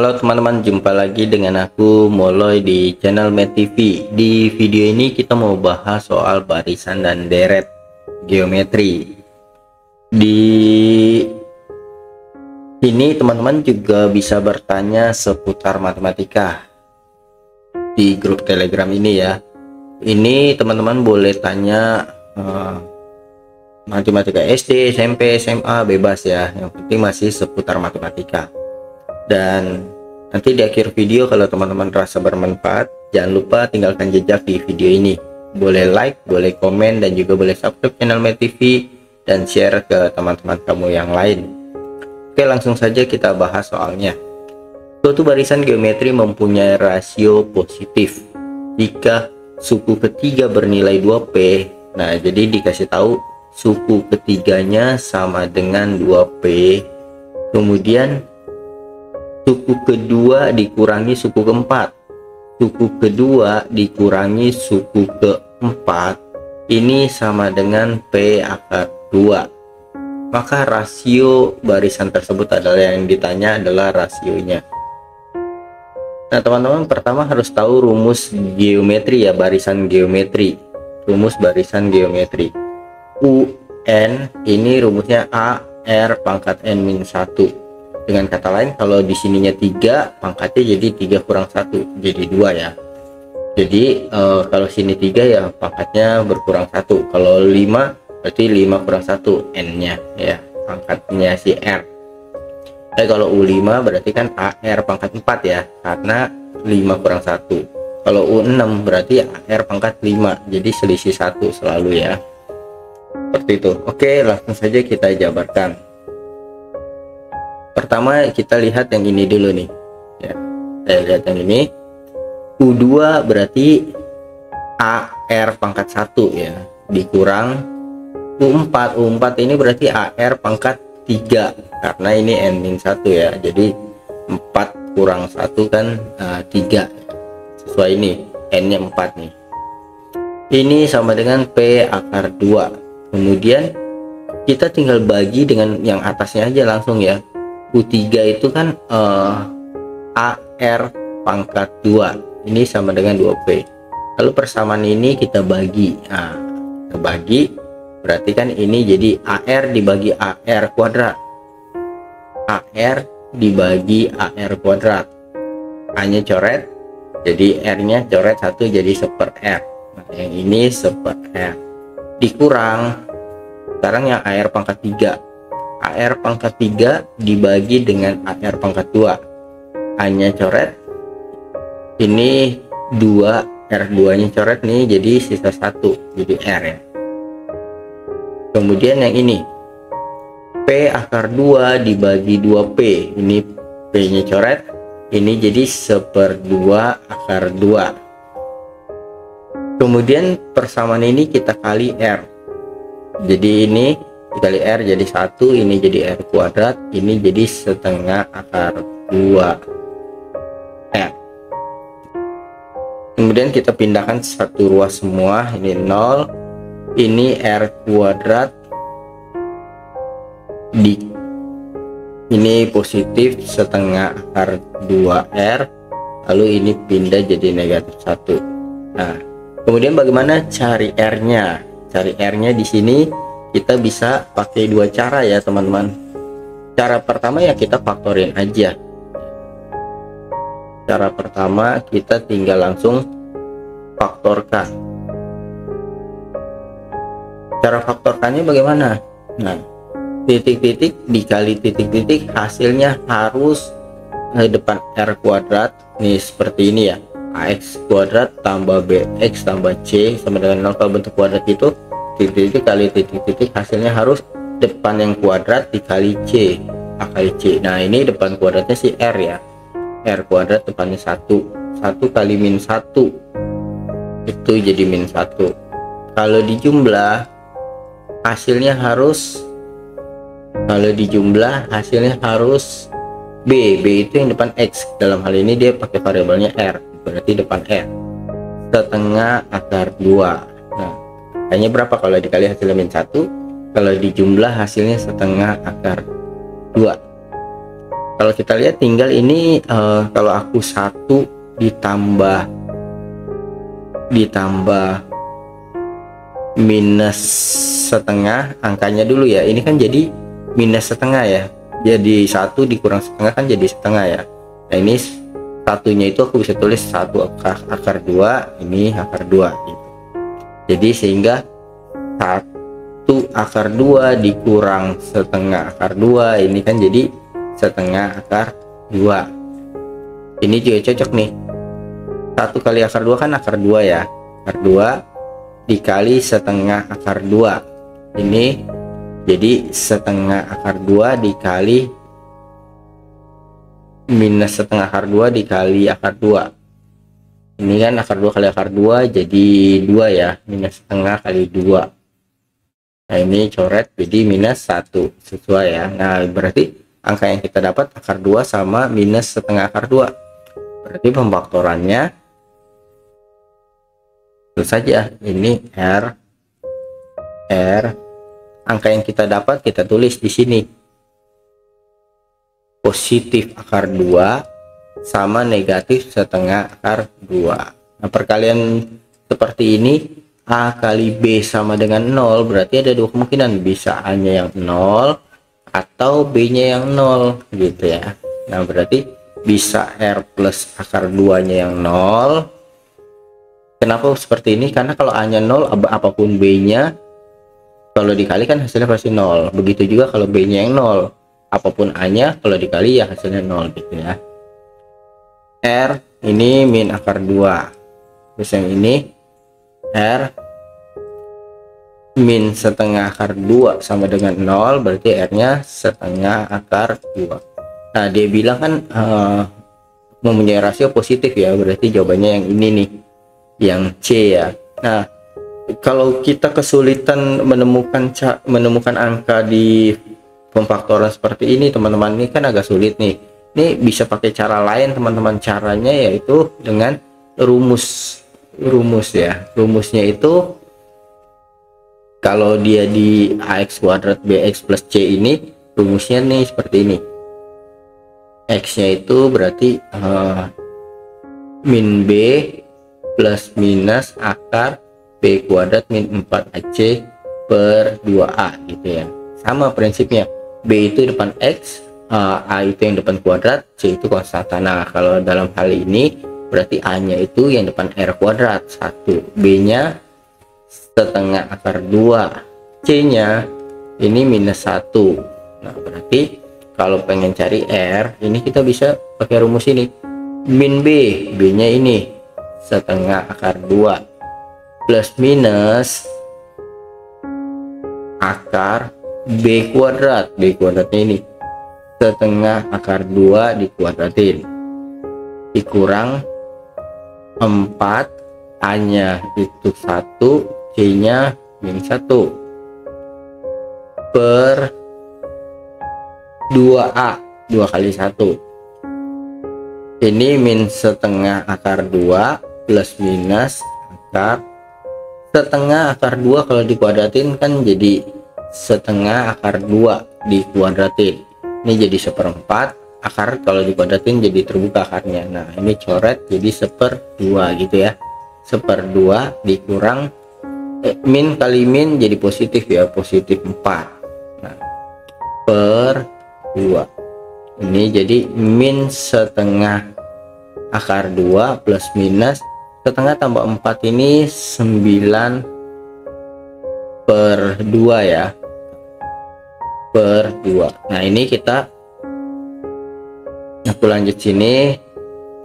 Halo teman-teman, jumpa lagi dengan aku Moloy di channel Math TV. Di video ini kita mau bahas soal barisan dan deret geometri. Di sini teman-teman juga bisa bertanya seputar matematika di grup Telegram ini ya. Ini teman-teman boleh tanya matematika SD, SMP, SMA, bebas ya. Yang penting masih seputar matematika. Dan nanti di akhir video kalau teman-teman rasa bermanfaat, jangan lupa tinggalkan jejak di video ini. Boleh like, boleh komen, dan juga boleh subscribe channel Math TV dan share ke teman-teman kamu yang lain. Oke, langsung saja kita bahas soalnya. Suatu barisan geometri mempunyai rasio positif jika suku ketiga bernilai 2P. Nah, jadi dikasih tahu suku ketiganya sama dengan 2P. Kemudian suku kedua dikurangi suku keempat, suku kedua dikurangi suku keempat, ini sama dengan P akar 2. Maka rasio barisan tersebut adalah yang ditanya adalah rasionya. Nah teman-teman, pertama harus tahu rumus geometri ya, barisan geometri. Rumus barisan geometri UN ini rumusnya AR pangkat N-1. Dengan kata lain, kalau di sininya 3, pangkatnya jadi 3 kurang 1, jadi 2 ya. Jadi kalau sini 3 ya pangkatnya berkurang 1. Kalau 5 berarti 5 kurang 1 N-nya ya, pangkatnya si R. Kalau U5 berarti kan AR pangkat 4 ya, karena 5 kurang 1. Kalau U6 berarti AR pangkat 5, jadi selisih 1 selalu ya. Seperti itu. Oke, langsung saja kita jabarkan. Pertama kita lihat yang ini dulu nih ya. Saya lihat yang ini, U2 berarti AR pangkat 1 ya, dikurang U4 ini berarti AR pangkat 3, karena ini N-1 ya, jadi 4 kurang 1 kan 3, sesuai ini N-nya 4 nih. Ini sama dengan P akar 2. Kemudian kita tinggal bagi dengan yang atasnya aja langsung ya. U3 itu kan AR pangkat 2, ini sama dengan 2P. Lalu persamaan ini kita bagi, nah kita bagi berarti kan ini jadi AR dibagi AR kuadrat, AR dibagi AR kuadrat, A nya coret jadi R nya coret 1 jadi 1/R. Nah, yang ini 1/R dikurang, sekarang yang AR pangkat 3, AR pangkat 3 dibagi dengan AR pangkat 2, A nya coret, ini 2, R2 nya coret nih, jadi sisa 1 jadi R ya. Kemudian yang ini P akar 2 dibagi 2P, ini P nya coret, ini jadi 1/2 akar 2. Kemudian persamaan ini kita kali R, jadi ini dikali R jadi 1, ini jadi R kuadrat, ini jadi 1/2 akar 2 R. Kemudian kita pindahkan satu ruas semua, ini 0, ini R kuadrat, ini positif 1/2 akar 2R, lalu ini pindah jadi negatif 1. Nah kemudian bagaimana cari R nya? Cari R nya di sini kita bisa pakai dua cara ya teman-teman. Cara pertama ya kita faktorin aja. Cara pertama kita tinggal langsung faktorkan. Cara faktorkannya bagaimana? Nah, titik-titik dikali titik-titik hasilnya harus depan R kuadrat nih, seperti ini ya. AX kuadrat tambah BX tambah C sama dengan 0. Kalau bentuk kuadrat itu titik-titik kali titik-titik hasilnya harus depan yang kuadrat dikali C, A kali C. Nah ini depan kuadratnya si R ya, R kuadrat depannya 1 kali -1 itu jadi -1. Kalau dijumlah hasilnya harus, B itu yang depan X, dalam hal ini dia pakai variabelnya R, berarti depan R 1/2 akar 2. Nah hanya berapa kalau dikali hasilnya -1, kalau dijumlah hasilnya 1/2 akar 2. Kalau kita lihat tinggal ini kalau aku 1 ditambah minus setengah, angkanya dulu ya, ini kan jadi minus setengah ya, jadi 1 dikurang setengah kan jadi setengah ya. Nah ini satunya itu aku bisa tulis 1 akar 2, ini akar 2 gitu. Jadi sehingga 1 akar 2 dikurang setengah akar 2, ini kan jadi setengah akar 2. Ini juga cocok nih, 1 kali akar 2 kan akar 2 ya, akar 2 dikali setengah akar 2, ini jadi setengah akar 2 dikali minus setengah akar 2 dikali akar 2. Ini kan akar 2 kali akar 2 jadi 2 ya, minus setengah kali 2. Nah ini coret jadi minus 1, sesuai ya. Nah berarti angka yang kita dapat akar 2 sama minus setengah akar 2. Berarti pemfaktorannya itu saja, ini R angka yang kita dapat kita tulis di sini, positif akar 2 sama negatif setengah akar 2. Nah perkalian seperti ini, A kali B sama dengan 0, berarti ada 2 kemungkinan, bisa A nya yang 0 atau B nya yang 0 gitu ya. Nah berarti bisa R plus akar 2 nya yang 0. Kenapa seperti ini? Karena kalau A nya 0, apapun B nya kalau dikali kan hasilnya pasti 0. Begitu juga kalau B nya yang 0, apapun A nya kalau dikali ya hasilnya 0 gitu ya. R ini min akar 2, terus yang ini R min setengah akar 2 sama dengan 0, berarti R nya setengah akar 2. Nah dia bilang kan mempunyai rasio positif ya, berarti jawabannya yang ini nih, yang C ya. Nah kalau kita kesulitan menemukan angka di pemfaktoran seperti ini teman-teman, ini kan agak sulit nih. Ini bisa pakai cara lain teman-teman, caranya yaitu dengan rumus ya. Rumusnya itu kalau dia di ax kuadrat bx plus c, ini rumusnya nih seperti ini. X nya itu berarti min b plus minus akar b kuadrat min 4ac per 2a gitu ya. Sama prinsipnya, b itu depan x, a itu yang depan kuadrat, c itu konstanta. Nah kalau dalam hal ini berarti a nya itu yang depan r kuadrat 1, b nya setengah akar 2, c nya ini minus 1. Nah berarti kalau pengen cari r, ini kita bisa pakai rumus ini, min b, b nya ini setengah akar 2 plus minus akar b kuadrat, b kuadratnya ini setengah akar 2 dikuadratin dikurang 4, a nya itu 1, c nya min 1 per 2a, 2 kali 1, ini min setengah akar 2 plus minus akar setengah akar 2, kalau dikuadratin kan jadi setengah akar 2 dikuadratin, ini jadi 1/4, akar kalau dikuadratin jadi terbuka akarnya. Nah ini coret jadi 1/2 gitu ya, 1/2 dikurang min kali min jadi positif ya, positif 4, nah per 2, ini jadi min setengah akar 2 plus minus setengah tambah 4, ini 9/2 ya, per 2. Nah ini aku lanjut sini,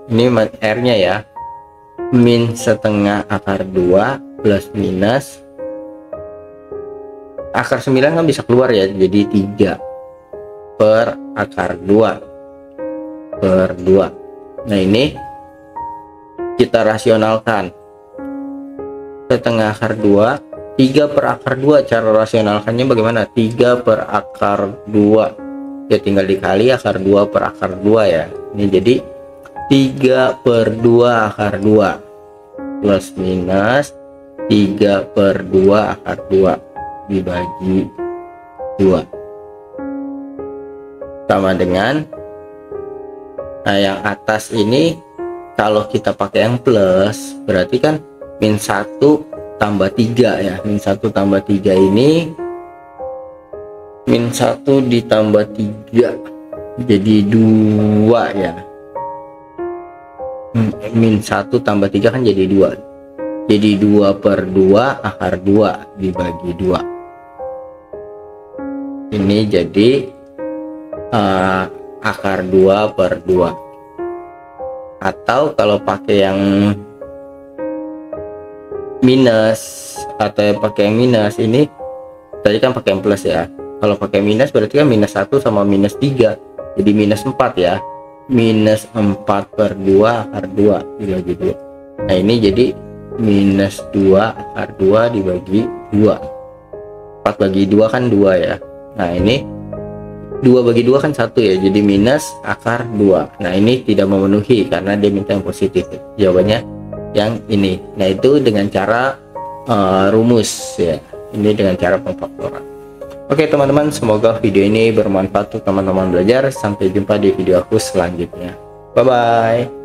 ini R nya ya, min setengah akar 2 plus minus akar 9 kan bisa keluar ya, jadi 3 per akar 2 per 2. Nah ini kita rasionalkan, setengah akar 2, 3 per akar 2, cara rasionalkannya bagaimana? 3 per akar 2 ya, tinggal dikali akar 2 per akar 2 ya, ini jadi 3 per 2 akar 2 plus minus 3 per 2 akar 2 dibagi 2 sama dengan Nah yang atas ini kalau kita pakai yang plus berarti kan min 1 tambah 3 ya. Min 1 tambah 3 ini min 1 ditambah 3 jadi 2 ya. Min 1 tambah 3 kan jadi 2. Jadi 2/2 akar 2 dibagi 2. Ini jadi akar 2/2. Atau kalau pakai yang minus atau pakai yang minus, ini tadi kan pakai yang plus ya. Kalau pakai minus berarti kan minus 1 sama minus 3 jadi minus 4 ya. Minus 4/2 akar 2 dibagi 2. Nah ini jadi minus 2 akar 2 dibagi 2. 4 bagi 2 kan 2 ya. Nah ini 2 bagi 2 kan 1 ya, jadi minus akar 2. Nah ini tidak memenuhi karena dia minta yang positif. Jawabannya yang ini. Nah itu dengan cara rumus ya. Ini dengan cara pemfaktoran. Oke teman-teman, semoga video ini bermanfaat untuk teman-teman belajar. Sampai jumpa di video aku selanjutnya. Bye bye.